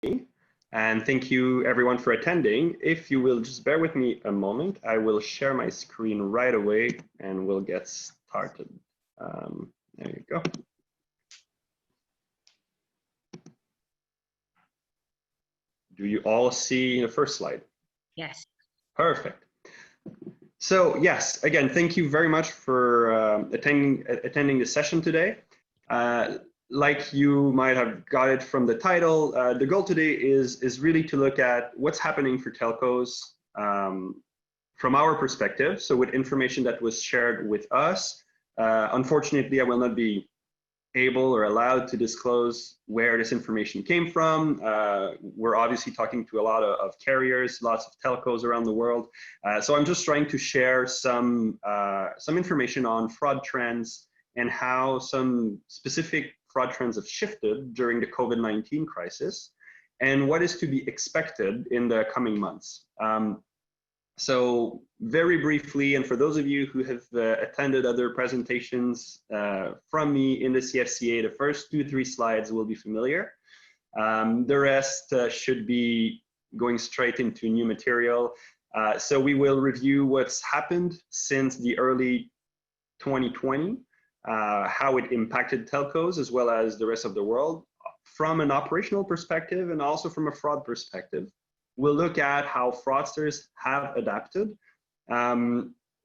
And thank you everyone for attending. If you will just bear with me a moment, I will share my screen right away and we'll get started. There you go. Do you all see the first slide? Yes. Perfect. So yes, again, thank you very much for attending the session today. Like you might have got it from the title, the goal today is really to look at what's happening for telcos from our perspective. So with information that was shared with us, unfortunately, I will not be able or allowed to disclose where this information came from. We're obviously talking to a lot of carriers, lots of telcos around the world. So I'm just trying to share some information on fraud trends and how some specific fraud trends have shifted during the COVID-19 crisis and what is to be expected in the coming months. So very briefly, and for those of you who have attended other presentations from me in the CFCA, the first 2-3 slides will be familiar. The rest should be going straight into new material. So we will review what's happened since the early 2020, how it impacted telcos as well as the rest of the world from an operational perspective and also from a fraud perspective. We'll look at how fraudsters have adapted.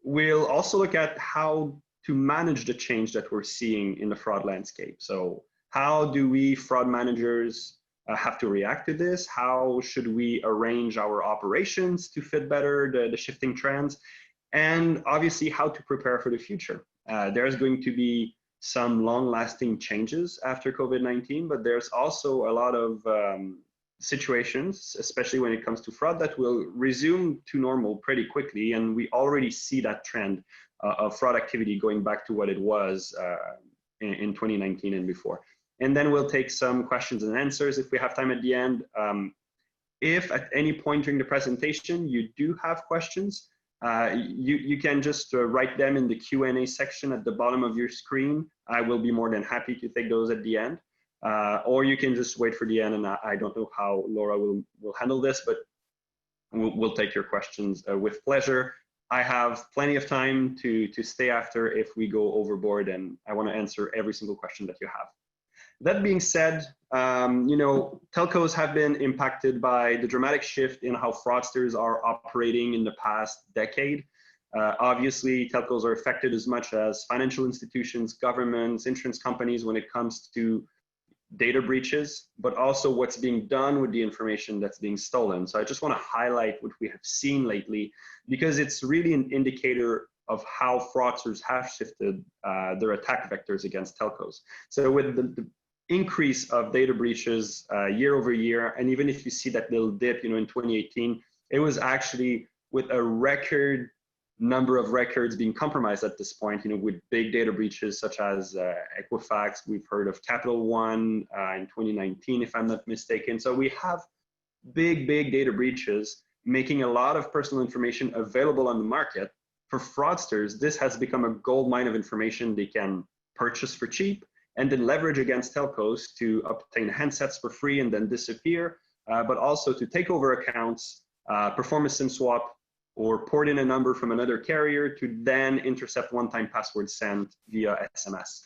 We'll also look at how to manage the change that we're seeing in the fraud landscape. So how do we fraud managers have to react to this? How should we arrange our operations to fit better the shifting trends? And obviously how to prepare for the future. There's going to be some long-lasting changes after COVID-19, but there's also a lot of situations, especially when it comes to fraud, that will resume to normal pretty quickly. And we already see that trend of fraud activity going back to what it was in 2019 and before. And then we'll take some questions and answers if we have time at the end. If at any point during the presentation you do have questions, you can just write them in the Q&A section at the bottom of your screen. I will be more than happy to take those at the end. Or you can just wait for the end, and I don't know how Laura will handle this, but we'll take your questions with pleasure. I have plenty of time to stay after if we go overboard, and I want to answer every single question that you have. That being said, you know, telcos have been impacted by the dramatic shift in how fraudsters are operating in the past decade. Obviously, telcos are affected as much as financial institutions, governments, insurance companies when it comes to data breaches, but also what's being done with the information that's being stolen. So I just want to highlight what we have seen lately, because it's really an indicator of how fraudsters have shifted their attack vectors against telcos. So with the increase of data breaches year over year, and even if you see that little dip, you know, in 2018, it was actually with a record number of records being compromised at this point, you know, with big data breaches such as Equifax. We've heard of Capital One in 2019, if I'm not mistaken. So we have big data breaches making a lot of personal information available on the market. For fraudsters, this has become a gold mine of information they can purchase for cheap and then leverage against telcos to obtain handsets for free and then disappear, but also to take over accounts, perform a SIM swap, or port in a number from another carrier to then intercept one-time password sent via SMS.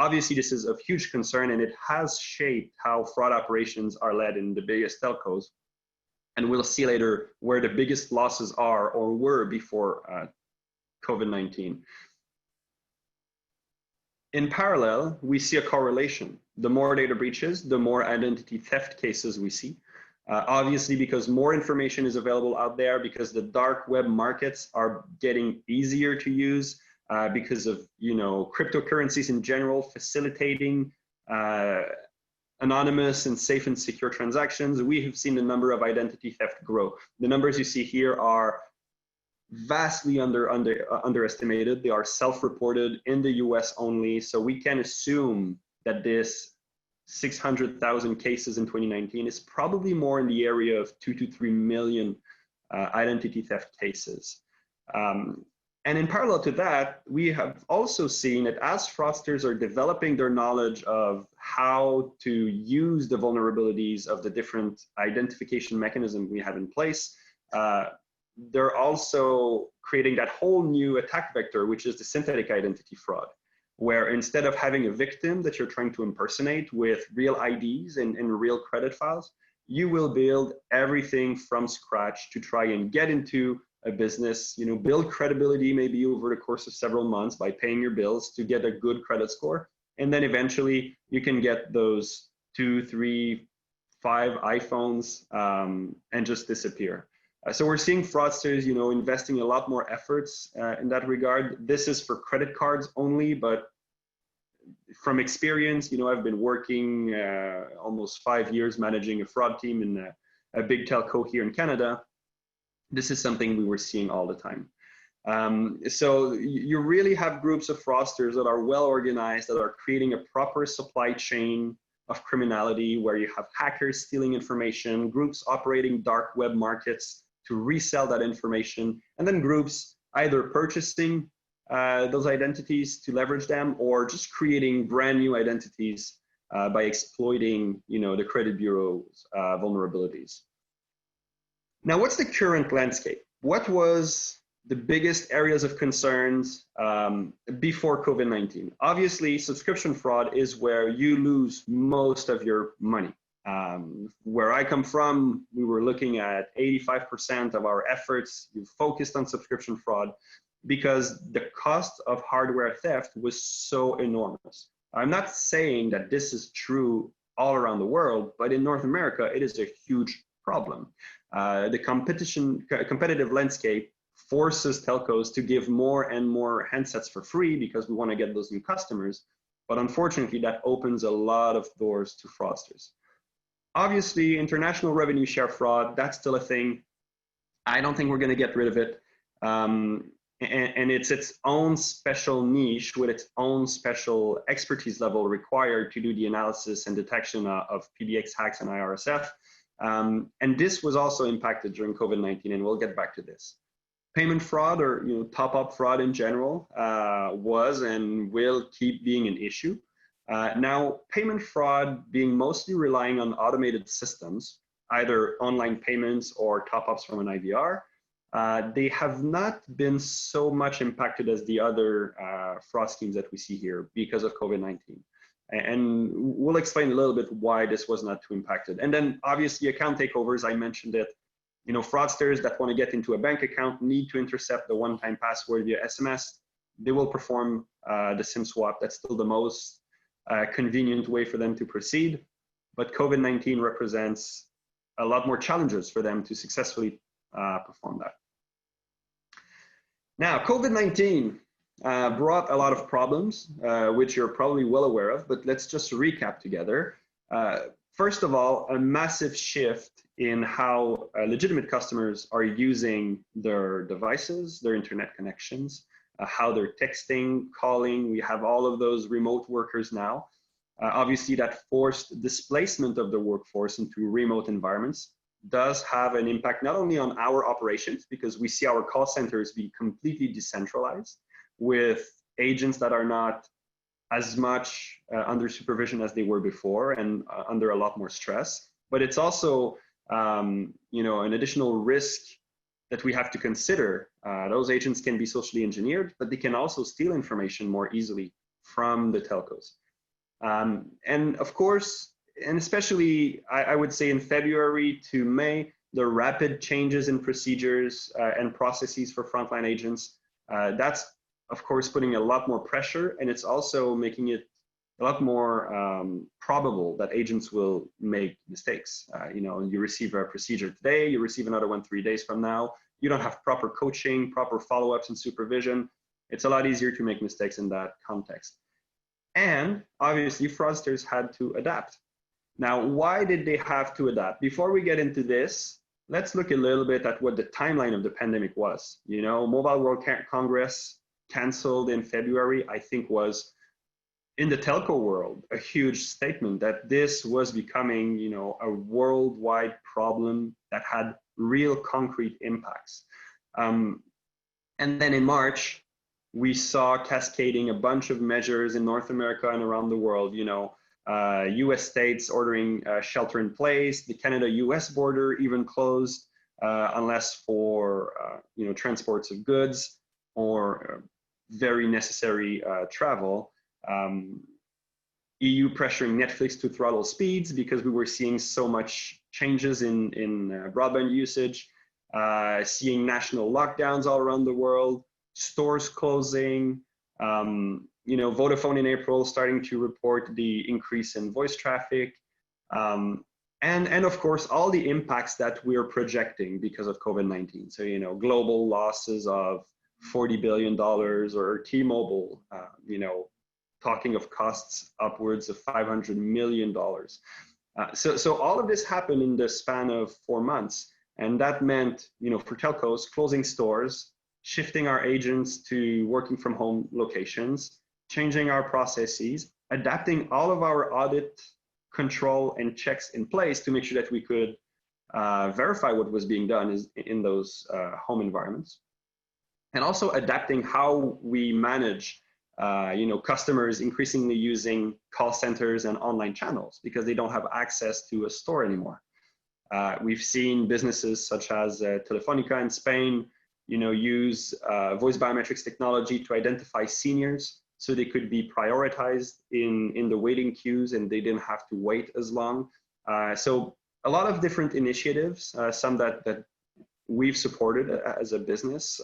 Obviously, this is of huge concern, and it has shaped how fraud operations are led in the biggest telcos. And we'll see later where the biggest losses are or were before COVID-19. In parallel, we see a correlation. The more data breaches, the more identity theft cases we see. Obviously, because more information is available out there, because the dark web markets are getting easier to use, because of, you know, cryptocurrencies in general facilitating anonymous and safe and secure transactions, we have seen the number of identity theft grow. The numbers you see here are vastly underestimated. They are self-reported in the US only, so we can assume that this 600,000 cases in 2019 is probably more in the area of 2 to 3 million identity theft cases. And in parallel to that, we have also seen that as fraudsters are developing their knowledge of how to use the vulnerabilities of the different identification mechanism we have in place, they're also creating that whole new attack vector, which is the synthetic identity fraud, where instead of having a victim that you're trying to impersonate with real IDs and real credit files, you will build everything from scratch to try and get into a business, build credibility maybe over the course of several months by paying your bills to get a good credit score. And then eventually you can get those 2, 3, 5 iPhones and just disappear. So we're seeing fraudsters, investing a lot more efforts in that regard. This is for credit cards only, but from experience, I've been working almost 5 years managing a fraud team in a big telco here in Canada. This is something we were seeing all the time. So you really have groups of fraudsters that are well organized, that are creating a proper supply chain of criminality, where you have hackers stealing information, groups operating dark web markets to resell that information, and then groups either purchasing those identities to leverage them, or just creating brand new identities by exploiting, the credit bureau's vulnerabilities. Now, what's the current landscape? What was the biggest areas of concerns before COVID-19? Obviously, subscription fraud is where you lose most of your money. Where I come from, we were looking at 85% of our efforts focused on subscription fraud because the cost of hardware theft was so enormous. I'm not saying that this is true all around the world, but in North America, it is a huge problem. The competitive landscape forces telcos to give more and more handsets for free because we want to get those new customers. But unfortunately, that opens a lot of doors to fraudsters. Obviously, international revenue share fraud, that's still a thing. I don't think we're going to get rid of it. And it's its own special niche with its own special expertise level required to do the analysis and detection of PBX hacks and IRSF. And this was also impacted during COVID-19, and we'll get back to this. Payment fraud, or top-up fraud in general, was and will keep being an issue. Now, payment fraud being mostly relying on automated systems, either online payments or top-ups from an IVR, they have not been so much impacted as the other fraud schemes that we see here because of COVID-19. And we'll explain a little bit why this was not too impacted. And then obviously account takeovers, I mentioned it. Fraudsters that want to get into a bank account need to intercept the one-time password via SMS. They will perform the SIM swap. That's still the most convenient way for them to proceed. But COVID-19 represents a lot more challenges for them to successfully perform that. Now, COVID-19 brought a lot of problems, which you're probably well aware of, but let's just recap together. First of all, a massive shift in how legitimate customers are using their devices, their internet connections, how they're texting, calling. We have all of those remote workers now. Obviously, that forced displacement of the workforce into remote environments does have an impact not only on our operations, because we see our call centers be completely decentralized with agents that are not as much under supervision as they were before and under a lot more stress. But it's also an additional risk that we have to consider. Those agents can be socially engineered, but they can also steal information more easily from the telcos. And of course, and especially I would say in February to May, the rapid changes in procedures and processes for frontline agents, that's of course putting a lot more pressure, and it's also making it a lot more probable that agents will make mistakes. You receive a procedure today, you receive another one 3 days from now. You don't have proper coaching, proper follow-ups and supervision. It's a lot easier to make mistakes in that context. And obviously, fraudsters had to adapt. Now, why did they have to adapt? Before we get into this, let's look a little bit at what the timeline of the pandemic was. Mobile World Congress canceled in February, I think was, in the telco world, a huge statement that this was becoming, a worldwide problem that had real concrete impacts. And then in March, we saw cascading a bunch of measures in North America and around the world, US states ordering shelter in place, the Canada-US border even closed, unless for transports of goods or very necessary travel. EU pressuring Netflix to throttle speeds because we were seeing so much changes in broadband usage, seeing national lockdowns all around the world, stores closing, Vodafone in April starting to report the increase in voice traffic, and of course all the impacts that we're projecting because of COVID-19. So global losses of $40 billion, or T-Mobile, talking of costs upwards of $500 million. So all of this happened in the span of 4 months. And that meant, for telcos, closing stores, shifting our agents to working from home locations, changing our processes, adapting all of our audit, control, and checks in place to make sure that we could verify what was being done in those home environments. And also adapting how we manage customers increasingly using call centers and online channels because they don't have access to a store anymore. We've seen businesses such as Telefonica in Spain, use voice biometrics technology to identify seniors so they could be prioritized in the waiting queues and they didn't have to wait as long. So a lot of different initiatives, some that we've supported as a business,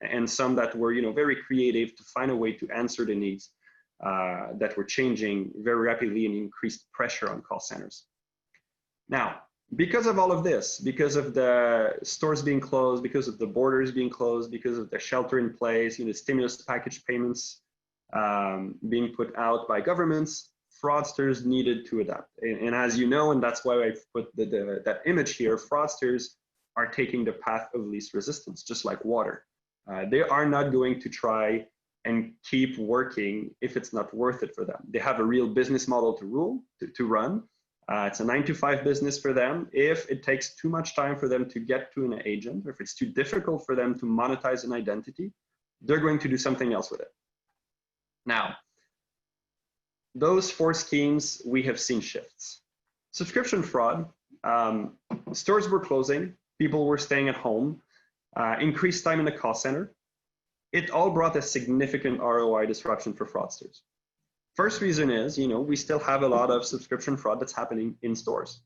and some that were very creative to find a way to answer the needs that were changing very rapidly and increased pressure on call centers. Now, because of all of this, because of the stores being closed, because of the borders being closed, because of the shelter in place, stimulus package payments being put out by governments, fraudsters needed to adapt. And as you know, and that's why I put that image here, fraudsters are taking the path of least resistance, just like water. They are not going to try and keep working if it's not worth it for them. They have a real business model to run. It's a 9-to-5 business for them. If it takes too much time for them to get to an agent, or if it's too difficult for them to monetize an identity, they're going to do something else with it. Now, those 4 schemes, we have seen shifts. Subscription fraud, stores were closing, people were staying at home, increased time in the call center. It all brought a significant ROI disruption for fraudsters. First reason is, we still have a lot of subscription fraud that's happening in stores.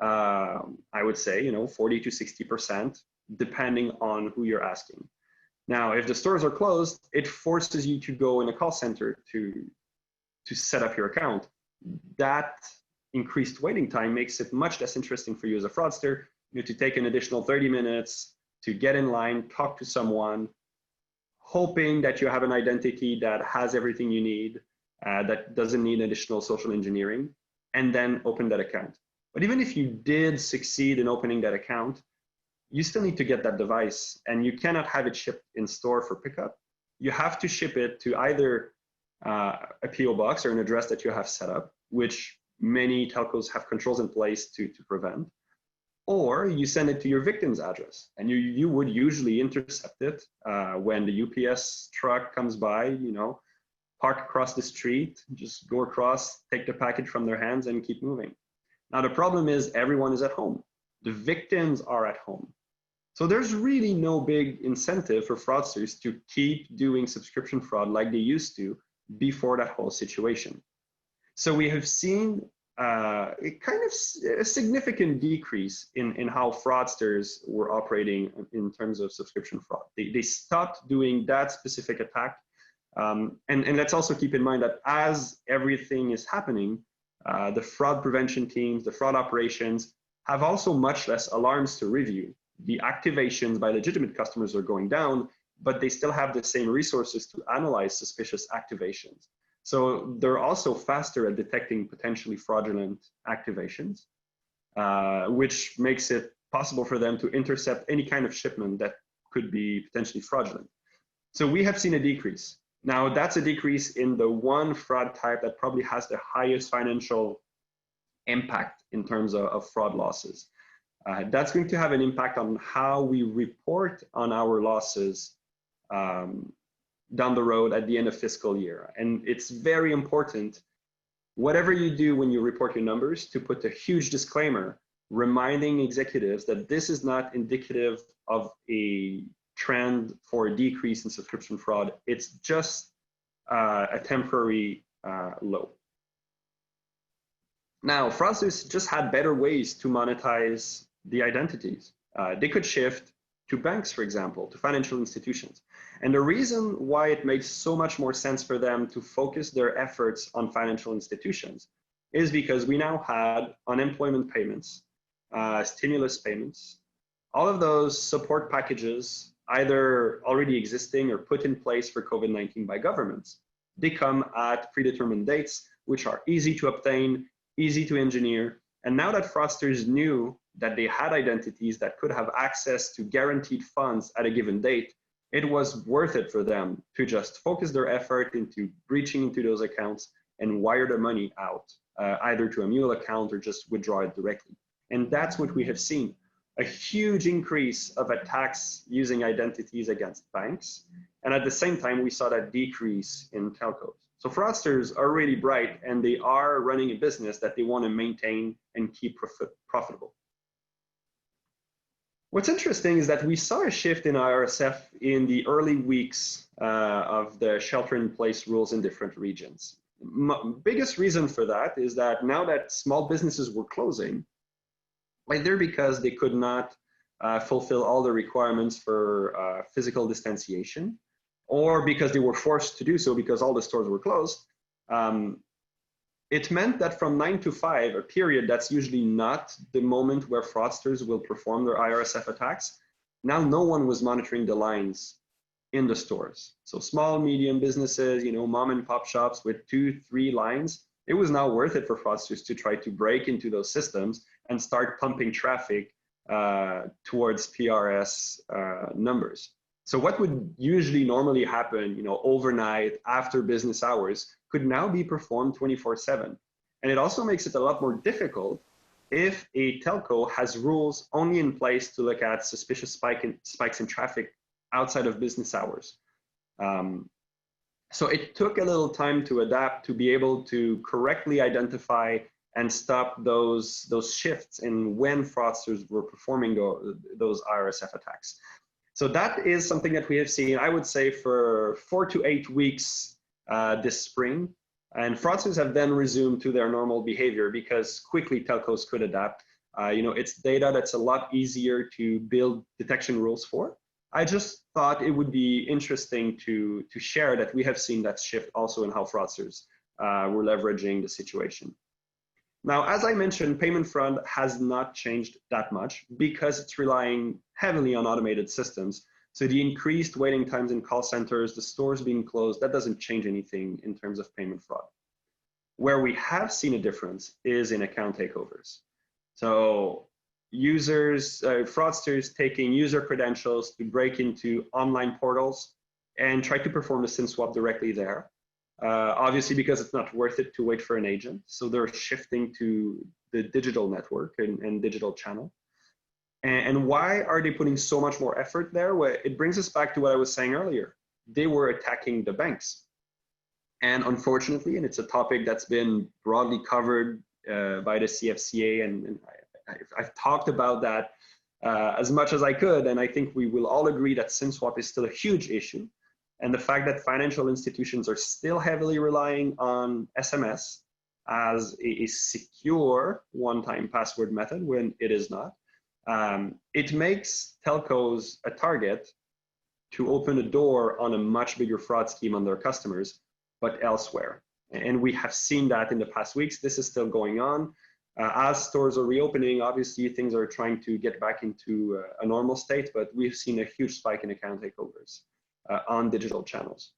I would say, 40 to 60%, depending on who you're asking. Now, if the stores are closed, it forces you to go in a call center to set up your account. That increased waiting time makes it much less interesting for you as a fraudster, to take an additional 30 minutes to get in line, talk to someone, hoping that you have an identity that has everything you need, that doesn't need additional social engineering, and then open that account. But even if you did succeed in opening that account, you still need to get that device, and you cannot have it shipped in store for pickup. You have to ship it to either a PO box or an address that you have set up, which many telcos have controls in place to prevent, or you send it to your victim's address, and you would usually intercept it when the UPS truck comes by, park across the street, just go across, take the package from their hands and keep moving. Now, the problem is everyone is at home. The victims are at home. So there's really no big incentive for fraudsters to keep doing subscription fraud like they used to before that whole situation. So we have seen a significant decrease in how fraudsters were operating in terms of subscription fraud. They stopped doing that specific attack. And let's also keep in mind that as everything is happening, the fraud prevention teams, the fraud operations have also much less alarms to review. The activations by legitimate customers are going down, but they still have the same resources to analyze suspicious activations. So they're also faster at detecting potentially fraudulent activations, which makes it possible for them to intercept any kind of shipment that could be potentially fraudulent. So we have seen a decrease. Now, that's a decrease in the one fraud type that probably has the highest financial impact in terms of fraud losses. That's going to have an impact on how we report on our losses down the road at the end of fiscal year. And it's very important, whatever you do when you report your numbers, to put a huge disclaimer reminding executives that this is not indicative of a trend for a decrease in subscription fraud. It's just a temporary low. Now, fraudsters just had better ways to monetize the identities. They could shift to banks, for example, to financial institutions. And the reason why it makes so much more sense for them to focus their efforts on financial institutions is because we now had unemployment payments, stimulus payments, all of those support packages either already existing or put in place for COVID-19 by governments. They come at predetermined dates, which are easy to obtain, easy to engineer. And now that fraudsters knew that they had identities that could have access to guaranteed funds at a given date, it was worth it for them to just focus their effort into breaching into those accounts and wire the money out, either to a mule account or just withdraw it directly. And that's what we have seen, a huge increase of attacks using identities against banks. And at the same time, we saw that decrease in telcos. So fraudsters are really bright, and they are running a business that they want to maintain and keep profitable. What's interesting is that we saw a shift in IRSF in the early weeks of the shelter-in-place rules in different regions. Biggest reason for that is that now that small businesses were closing, either because they could not fulfill all the requirements for physical distanciation, or because they were forced to do so because all the stores were closed, it meant that from 9 to 5, a period that's usually not the moment where fraudsters will perform their IRSF attacks, now no one was monitoring the lines in the stores. So small, medium businesses, mom and pop shops with 2, 3 lines, it was now worth it for fraudsters to try to break into those systems and start pumping traffic towards PRS numbers. So what would usually normally happen, overnight after business hours could now be performed 24/7. And it also makes it a lot more difficult if a telco has rules only in place to look at suspicious spikes in traffic outside of business hours. So it took a little time to adapt to be able to correctly identify and stop those shifts in when fraudsters were performing those IRSF attacks. So that is something that we have seen, I would say, for 4 to 8 weeks this spring. And fraudsters have then resumed to their normal behavior because quickly telcos could adapt. It's data that's a lot easier to build detection rules for. I just thought it would be interesting to share that we have seen that shift also in how fraudsters were leveraging the situation. Now, as I mentioned, payment fraud has not changed that much because it's relying heavily on automated systems. So the increased waiting times in call centers, the stores being closed, that doesn't change anything in terms of payment fraud. Where we have seen a difference is in account takeovers. So fraudsters taking user credentials to break into online portals and try to perform a SIM swap directly there. Obviously, because it's not worth it to wait for an agent. So they're shifting to the digital network and digital channel. And why are they putting so much more effort there? Well, it brings us back to what I was saying earlier. They were attacking the banks. And unfortunately, and it's a topic that's been broadly covered by the CFCA, and I've talked about that as much as I could. And I think we will all agree that SIM swap is still a huge issue. And the fact that financial institutions are still heavily relying on SMS as a secure one-time password method when it is not, it makes telcos a target to open a door on a much bigger fraud scheme on their customers, but elsewhere. And we have seen that in the past weeks. This is still going on. As stores are reopening, obviously things are trying to get back into a normal state, but we've seen a huge spike in account takeovers on digital channels.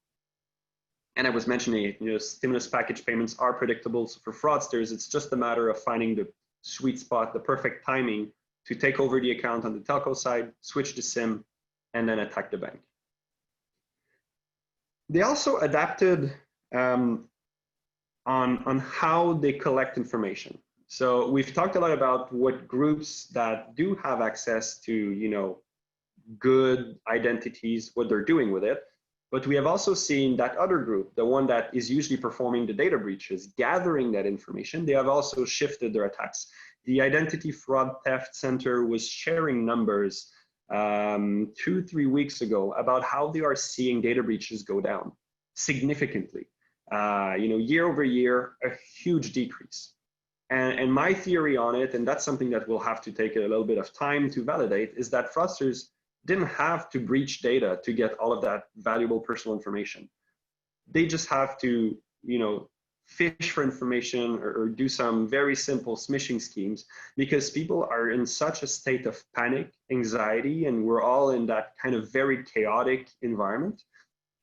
And I was mentioning, stimulus package payments are predictable. So for fraudsters, it's just a matter of finding the sweet spot, the perfect timing to take over the account on the telco side, switch the SIM, and then attack the bank. They also adapted on how they collect information. So we've talked a lot about what groups that do have access to, good identities, what they're doing with it. But we have also seen that other group, the one that is usually performing the data breaches, gathering that information, they have also shifted their attacks. The Identity Fraud Theft Center was sharing numbers 2-3 weeks ago about how they are seeing data breaches go down significantly. Year over year, a huge decrease. And my theory on it, and that's something that we'll have to take a little bit of time to validate, is that fraudsters didn't have to breach data to get all of that valuable personal information. They just have to, fish for information or do some very simple smishing schemes, because people are in such a state of panic, anxiety, and we're all in that kind of very chaotic environment.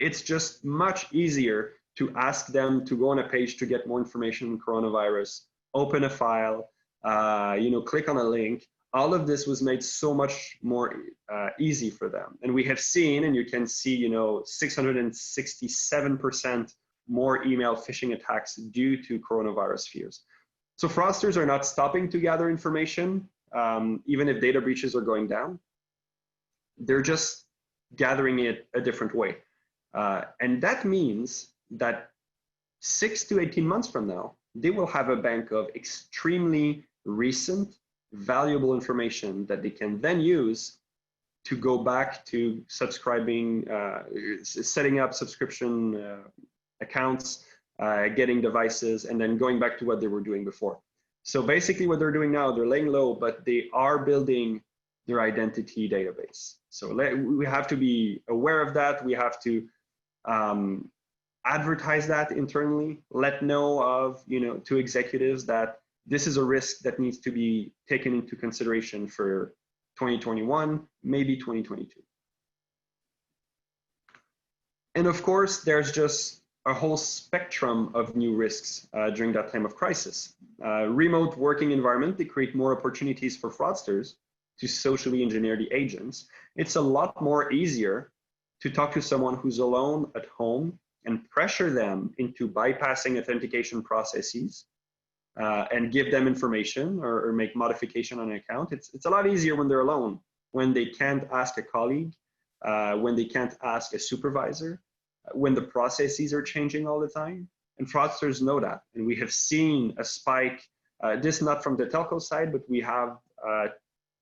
It's just much easier to ask them to go on a page to get more information on coronavirus, open a file, click on a link. All of this was made so much more easy for them. And we have seen, and you can see, 667% more email phishing attacks due to coronavirus fears. So fraudsters are not stopping to gather information, even if data breaches are going down. They're just gathering it a different way. And that means that 6 to 18 months from now, they will have a bank of extremely recent, valuable information that they can then use to go back to subscribing, setting up subscription accounts, getting devices, and then going back to what they were doing before. So basically what they're doing now, they're laying low, but they are building their identity database. So we have to be aware of that. We have to advertise that internally, let know of, to executives that this is a risk that needs to be taken into consideration for 2021, maybe 2022. And of course, there's just a whole spectrum of new risks during that time of crisis. Remote working environment, they create more opportunities for fraudsters to socially engineer the agents. It's a lot more easier to talk to someone who's alone at home and pressure them into bypassing authentication processes and give them information or make modification on an account. It's a lot easier when they're alone, when they can't ask a colleague, when they can't ask a supervisor, when the processes are changing all the time. And fraudsters know that. And we have seen a spike, this not from the telco side, but we have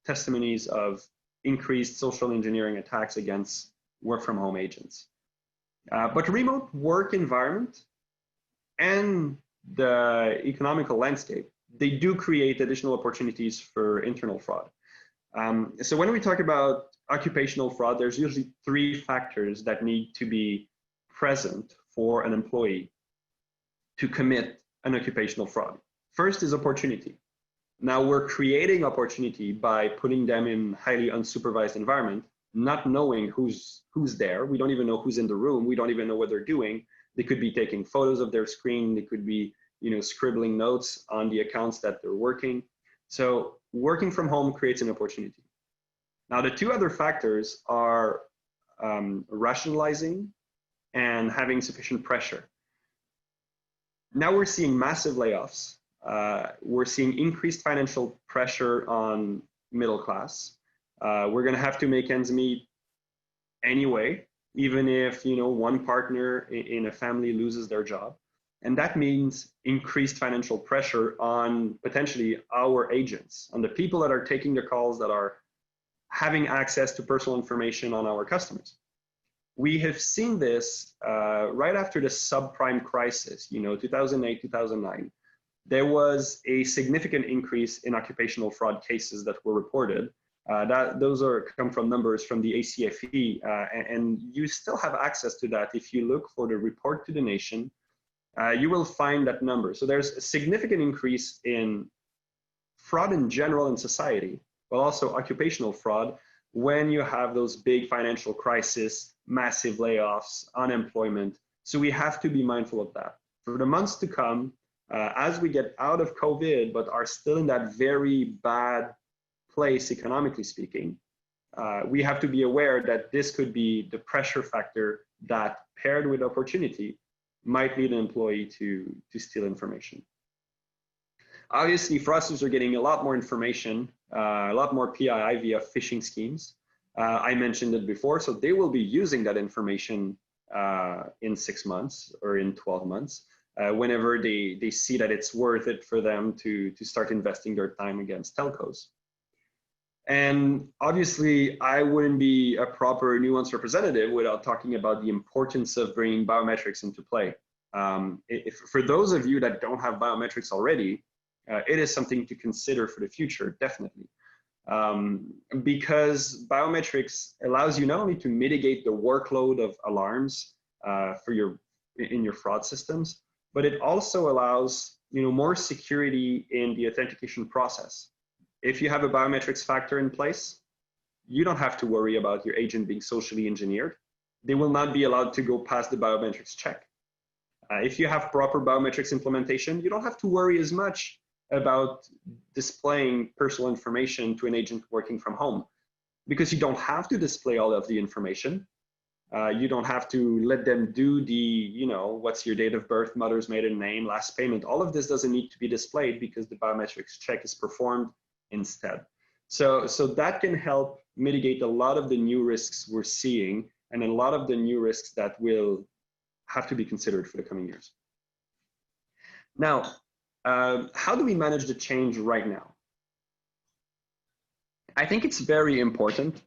testimonies of increased social engineering attacks against work from home agents. But remote work environment and the economical landscape, they do create additional opportunities for internal fraud. So when we talk about occupational fraud, there's usually 3 factors that need to be present for an employee to commit an occupational fraud. First is opportunity. Now we're creating opportunity by putting them in highly unsupervised environment, not knowing who's there. We don't even know who's in the room. We don't even know what they're doing. They could be taking photos of their screen. They could be, scribbling notes on the accounts that they're working. So working from home creates an opportunity. Now the 2 other factors are rationalizing and having sufficient pressure. Now we're seeing massive layoffs. We're seeing increased financial pressure on middle class. We're going to have to make ends meet anyway, even if one partner in a family loses their job. And that means increased financial pressure on potentially our agents, on the people that are taking the calls, that are having access to personal information on our customers. We have seen this right after the subprime crisis, 2008, 2009. There was a significant increase in occupational fraud cases that were reported. Those come from numbers from the ACFE, and you still have access to that. If you look for the report to the nation, you will find that number. So there's a significant increase in fraud in general in society, but also occupational fraud when you have those big financial crises, massive layoffs, unemployment. So we have to be mindful of that. For the months to come, as we get out of COVID, but are still in that very bad place economically speaking, we have to be aware that this could be the pressure factor that, paired with opportunity, might lead an employee to steal information. Obviously, fraudsters are getting a lot more information, a lot more PII via phishing schemes. I mentioned it before, so they will be using that information in 6 months or in 12 months, whenever they see that it's worth it for them to start investing their time against telcos. And obviously, I wouldn't be a proper Nuance representative without talking about the importance of bringing biometrics into play. For those of you that don't have biometrics already, it is something to consider for the future, definitely. Because biometrics allows you not only to mitigate the workload of alarms in your fraud systems, but it also allows more security in the authentication process. If you have a biometrics factor in place, you don't have to worry about your agent being socially engineered. They will not be allowed to go past the biometrics check. If you have proper biometrics implementation, you don't have to worry as much about displaying personal information to an agent working from home, because you don't have to display all of the information. You don't have to let them do the, what's your date of birth, mother's maiden name, last payment. All of this doesn't need to be displayed because the biometrics check is performed instead. So that can help mitigate a lot of the new risks we're seeing and a lot of the new risks that will have to be considered for the coming years. Now, how do we manage the change right now? I think it's very important,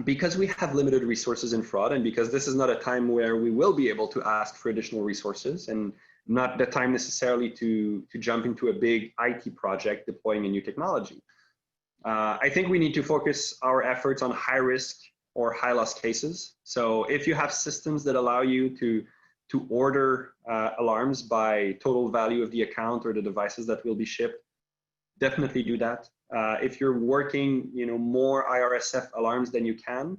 because we have limited resources in fraud, and because this is not a time where we will be able to ask for additional resources, and not the time necessarily to jump into a big IT project deploying a new technology. I think we need to focus our efforts on high risk or high loss cases. So if you have systems that allow you to order alarms by total value of the account or the devices that will be shipped, definitely do that. If you're working, more IRSF alarms than you can,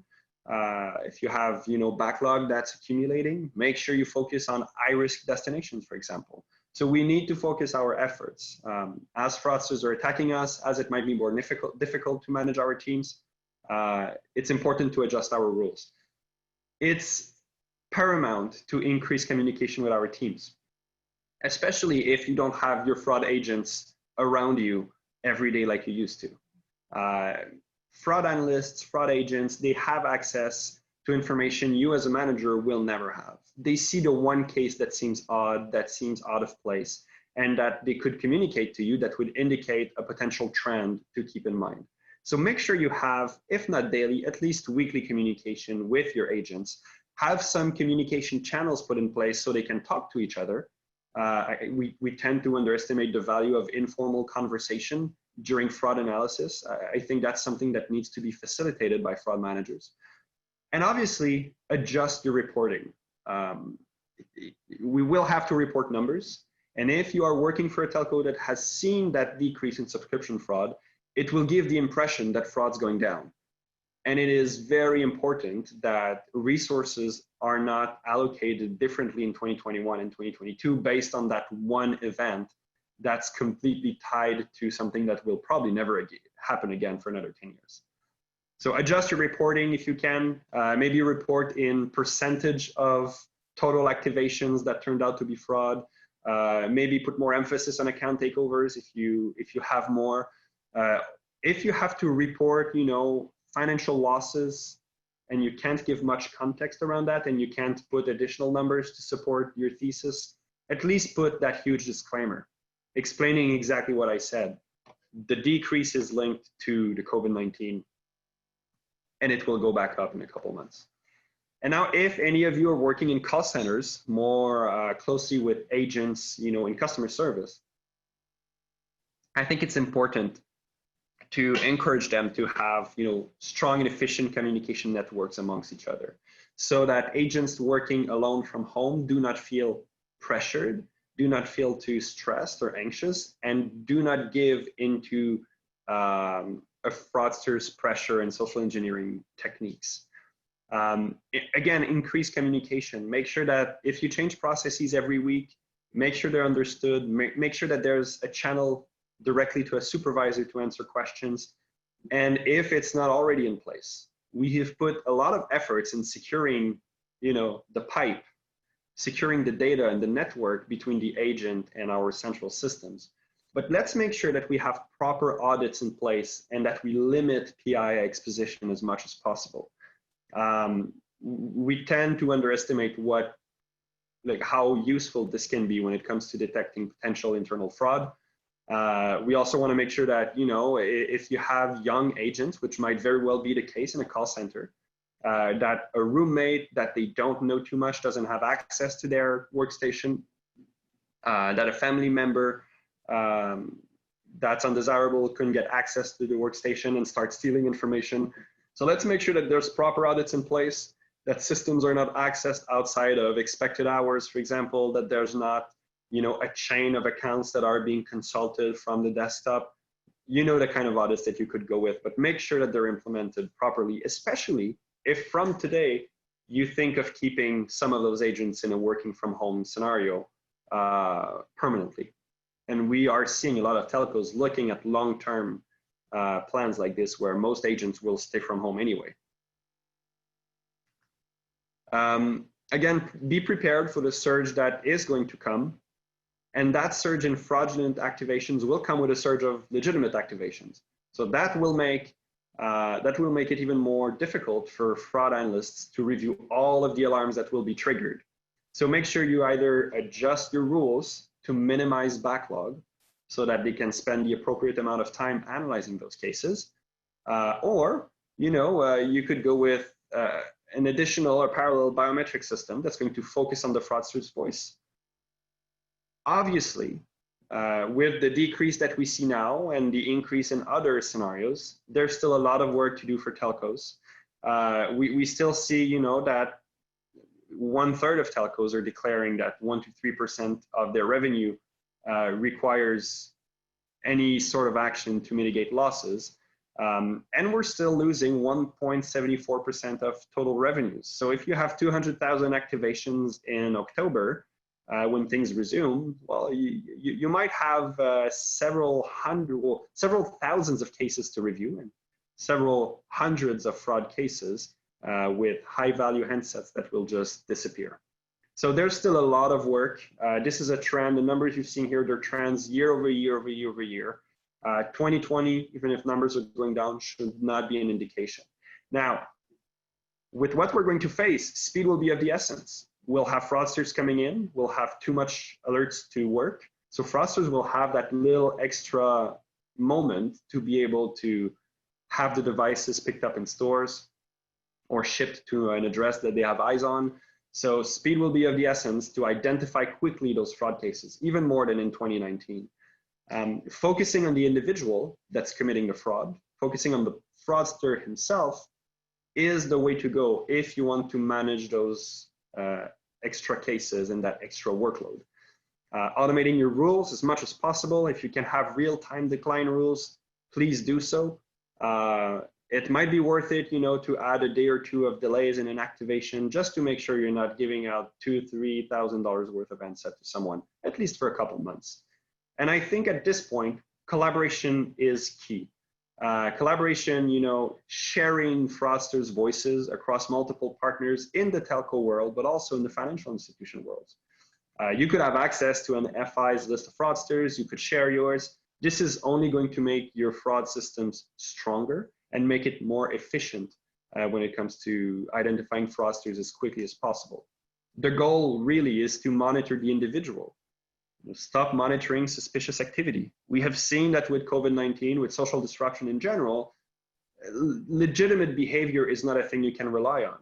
if you have, backlog that's accumulating, make sure you focus on high-risk destinations, for example. So we need to focus our efforts. As fraudsters are attacking us, as it might be more difficult to manage our teams, it's important to adjust our rules. It's paramount to increase communication with our teams, especially if you don't have your fraud agents around you every day like you used to. Fraud analysts, fraud agents, they have access to information you as a manager will never have. They see the one case that seems odd, that seems out of place, and that they could communicate to you that would indicate a potential trend to keep in mind. So make sure you have, if not daily, at least weekly communication with your agents. Have some communication channels put in place so they can talk to each other. We tend to underestimate the value of informal conversation during fraud analysis. I think that's something that needs to be facilitated by fraud managers. And obviously, adjust your reporting. We will have to report numbers. And if you are working for a telco that has seen that decrease in subscription fraud, it will give the impression that fraud's going down. And it is very important that resources are not allocated differently in 2021 and 2022 based on that one event that's completely tied to something that will probably never happen again for another 10 years. So adjust your reporting if you can. Maybe report in percentage of total activations that turned out to be fraud. Maybe put more emphasis on account takeovers if you have more. If you have to report, financial losses, and you can't give much context around that, and you can't put additional numbers to support your thesis, at least put that huge disclaimer explaining exactly what I said. The decrease is linked to the COVID-19, and it will go back up in a couple months. And now, if any of you are working in call centers more closely with agents, in customer service, I think it's important to encourage them to have, strong and efficient communication networks amongst each other, so that agents working alone from home do not feel pressured, do not feel too stressed or anxious, and do not give into a fraudster's pressure and social engineering techniques. Again, increase communication. Make sure that if you change processes every week, make sure they're understood, make sure that there's a channel directly to a supervisor to answer questions. And if it's not already in place, we have put a lot of efforts in securing, the pipe, securing the data and the network between the agent and our central systems. But let's make sure that we have proper audits in place and that we limit PII exposition as much as possible. We tend to underestimate how useful this can be when it comes to detecting potential internal fraud. We also want to make sure that, if you have young agents, which might very well be the case in a call center, that a roommate that they don't know too much doesn't have access to their workstation, that a family member that's undesirable couldn't get access to the workstation and start stealing information. So let's make sure that there's proper audits in place, that systems are not accessed outside of expected hours, for example, that there's not a chain of accounts that are being consulted from the desktop. The kind of audits that you could go with, but make sure that they're implemented properly, especially if from today you think of keeping some of those agents in a working from home scenario permanently. And we are seeing a lot of telcos looking at long-term plans like this, where most agents will stay from home anyway. Again, be prepared for the surge that is going to come. And that surge in fraudulent activations will come with a surge of legitimate activations. So that will make it even more difficult for fraud analysts to review all of the alarms that will be triggered. So make sure you either adjust your rules to minimize backlog so that they can spend the appropriate amount of time analyzing those cases, or you could go with an additional or parallel biometric system that's going to focus on the fraudster's voice. Obviously, with the decrease that we see now and the increase in other scenarios, there's still a lot of work to do for telcos. We still see, that 1/3 of telcos are declaring that 1 to 3% of their revenue requires any sort of action to mitigate losses. And we're still losing 1.74% of total revenues. So if you have 200,000 activations in October, when things resume, well, you might have several thousands of cases to review and several hundreds of fraud cases with high-value handsets that will just disappear. So there's still a lot of work. This is a trend. The numbers you've seen here, they're trends year over year over year over year. 2020, even if numbers are going down, should not be an indication. Now, with what we're going to face, speed will be of the essence. We'll have fraudsters coming in. We'll have too much alerts to work. So fraudsters will have that little extra moment to be able to have the devices picked up in stores or shipped to an address that they have eyes on. So speed will be of the essence to identify quickly those fraud cases, even more than in 2019. Focusing on the individual that's committing the fraud, focusing on the fraudster himself is the way to go if you want to manage those extra cases and that extra workload. Automating your rules as much as possible. If you can have real-time decline rules, please do so. It might be worth it, to add a day or two of delays in an activation just to make sure you're not giving out $2,000 to $3,000 worth of handset to someone, at least for a couple months. And I think at this point, collaboration is key. Collaboration, sharing fraudsters' voices across multiple partners in the telco world, but also in the financial institution world. You could have access to an FI's list of fraudsters. You could share yours. This is only going to make your fraud systems stronger and make it more efficient when it comes to identifying fraudsters as quickly as possible. The goal really is to monitor the individual. Stop monitoring suspicious activity. We have seen that with COVID-19, with social disruption in general, legitimate behavior is not a thing you can rely on.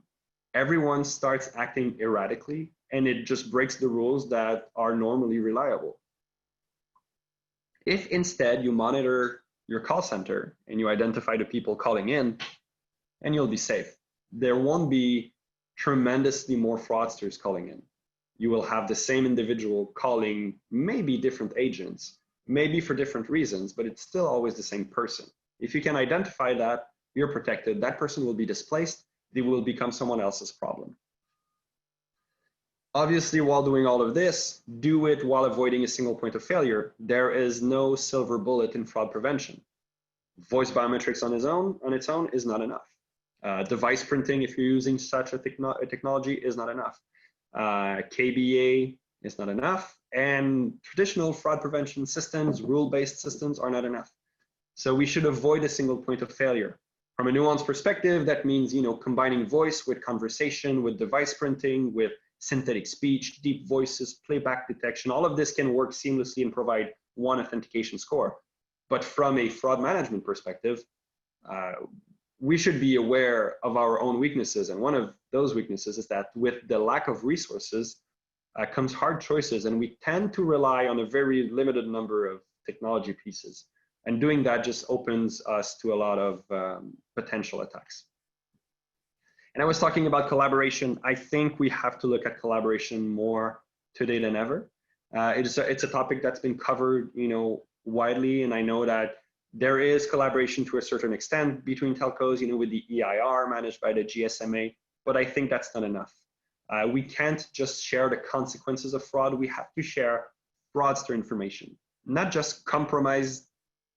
Everyone starts acting erratically, and it just breaks the rules that are normally reliable. If instead you monitor your call center and you identify the people calling in, and you'll be safe. There won't be tremendously more fraudsters calling in. You will have the same individual calling maybe different agents, maybe for different reasons, but it's still always the same person. If you can identify that, you're protected. That person will be displaced. They will become someone else's problem. Obviously, while doing all of this, do it while avoiding a single point of failure. There is no silver bullet in fraud prevention. Voice biometrics on its own is not enough. Device printing, if you're using such a technology, is not enough. KBA is not enough, and traditional fraud prevention systems, rule-based systems are not enough. So we should avoid a single point of failure. From a Nuance perspective, that means, combining voice with conversation, with device printing, with synthetic speech, deep voices, playback detection. All of this can work seamlessly and provide one authentication score. But from a fraud management perspective, we should be aware of our own weaknesses. And one of those weaknesses is that with the lack of resources comes hard choices, and we tend to rely on a very limited number of technology pieces. And doing that just opens us to a lot of potential attacks. And I was talking about collaboration. I think we have to look at collaboration more today than ever. It's a topic that's been covered, widely, and I know that there is collaboration to a certain extent between telcos, with the EIR managed by the GSMA, but I think that's not enough. We can't just share the consequences of fraud. We have to share fraudster information, not just compromised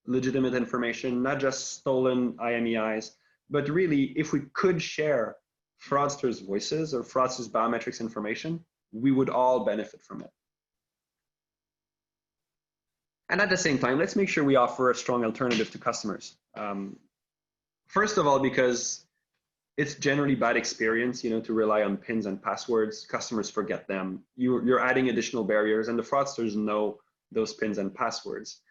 legitimate information, not just stolen IMEIs, but really, if we could share fraudsters' voices or fraudsters' biometrics information, we would all benefit from it. And at the same time, let's make sure we offer a strong alternative to customers. First of all, because it's generally bad experience, to rely on PINs and passwords. Customers forget them. You're adding additional barriers, and the fraudsters know those PINs and passwords.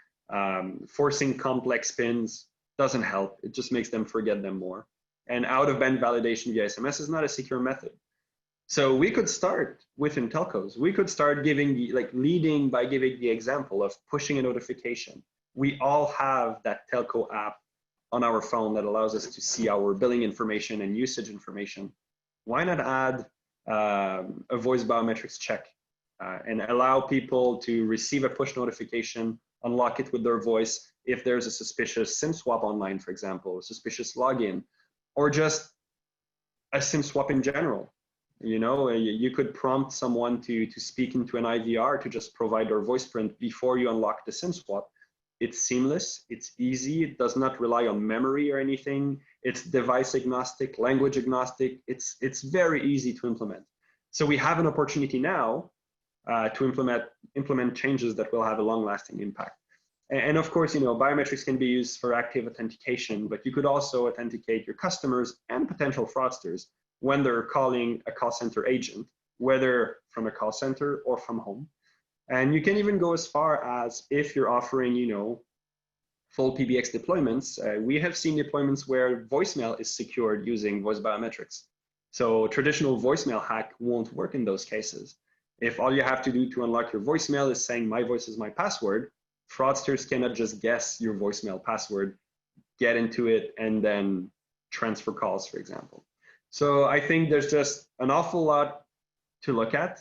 Forcing complex PINs doesn't help. It just makes them forget them more. And out-of-band validation via SMS is not a secure method. So we could start within telcos. We could start leading by giving the example of pushing a notification. We all have that telco app on our phone that allows us to see our billing information and usage information. Why not add a voice biometrics check and allow people to receive a push notification, unlock it with their voice if there's a suspicious SIM swap online, for example, a suspicious login, or just a SIM swap in general. You could prompt someone to speak into an IVR to just provide their voice print before you unlock the SIM swap. It's seamless, it's easy, it does not rely on memory or anything. It's device agnostic, language agnostic. It's very easy to implement. So we have an opportunity now to implement changes that will have a long-lasting impact. And of course, biometrics can be used for active authentication, but you could also authenticate your customers and potential fraudsters when they're calling a call center agent, whether from a call center or from home. And you can even go as far as if you're offering, full PBX deployments. We have seen deployments where voicemail is secured using voice biometrics. So traditional voicemail hack won't work in those cases. If all you have to do to unlock your voicemail is saying my voice is my password, fraudsters cannot just guess your voicemail password, get into it, and then transfer calls, for example. So I think there's just an awful lot to look at,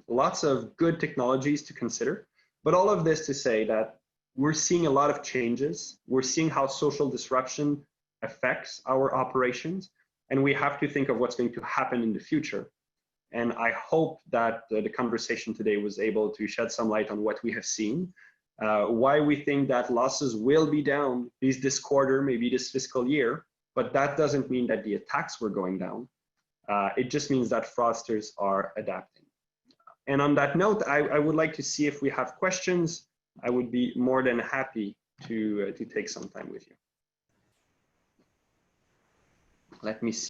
lots of good technologies to consider, but all of this to say that we're seeing a lot of changes. We're seeing how social disruption affects our operations, and we have to think of what's going to happen in the future. And I hope that the conversation today was able to shed some light on what we have seen, why we think that losses will be down, at least this quarter, maybe this fiscal year, but that doesn't mean that the attacks were going down. It just means that fraudsters are adapting. And on that note, I would like to see if we have questions. I would be more than happy to take some time with you. Let me see.